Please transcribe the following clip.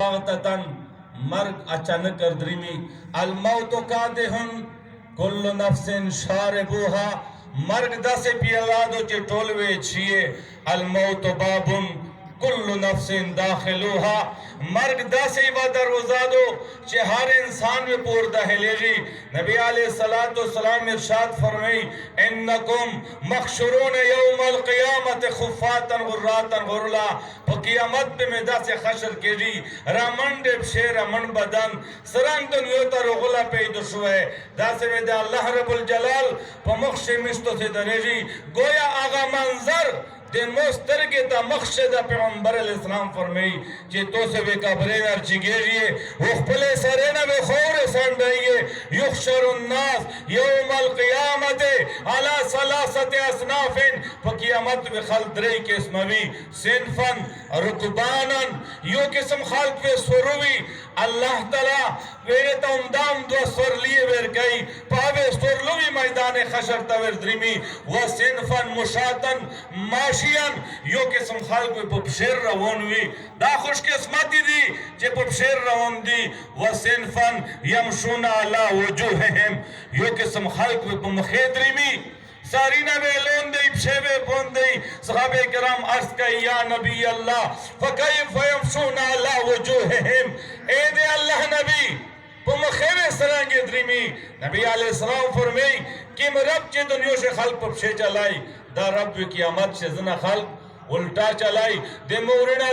बागततन मर्ग अचानक करदरीमी अल मौत कादिहुन कुल्लु नफ्सिन शारिबुहा मर्ग दसे पियलादो चे टोलवे छिए अल मौत बाबुन कुल्लु नफ्सिन दाखिलुहा मर्ग दसे व दरवाजादो चे हर इंसान में पूर दहलेजी। नबी अलैहिस्सलातु वस्सलाम इरशाद फरमाई इन्नकुम मखशुरून यौमल क़ियामत खुफ़ातन गुर्रातन गुरला क़ियामत में दसे खशर केजी रमन देव शेर रमन बदन सरंग दुनिया तर गुला पे दुशवे दसे में द अल्लाह रब्बुल जलाल पमख्श मिस्तो से दरेजी गोया आगा मंजर दे मोस्तर के ता मखशद पैगंबर अलैहिस्सलाम फरमाई जे तो से वे कब्रे नर चिगेरिए उखपले सरेना में खौर संडइए युहशरुन नास यौमल क़ियामत अला सलासत असनाफिन क़ियामत में खलदरे के इसमवी सिनफन रुकबानन यो किस्म खाल्क पे सुरुवी अल्लाह तआला वेरे तमदाम दो सुर लिए वेर गई पावे सुरलुवी मैदान खशर तवर द्रिमी व सिनफन मुशातन माशियन यो किस्म खाल्क पे पुपशेर रवनवी दा खुशकिस्मती दी जे पुपशेर रवन दी व सिनफन यमशुना अला वजूहिहिम यो किस्म खाल्क पे मुखेद्रिमी सारीना में लोन दे शेवे बोन दे सहाबे किराम अर्ज का या नबी अल्लाह फकैफ यमशुना अला वजूहिहिम ए दे अल्लाह नबी पुमखेवे सरांगे द्रिमी नबी अलैहिस्सलाम फरमाई कि रब चे दुनिया से खल्क पछे चलाई दा रब की आमद से जना खल्क उल्टा चलाई दे मोरना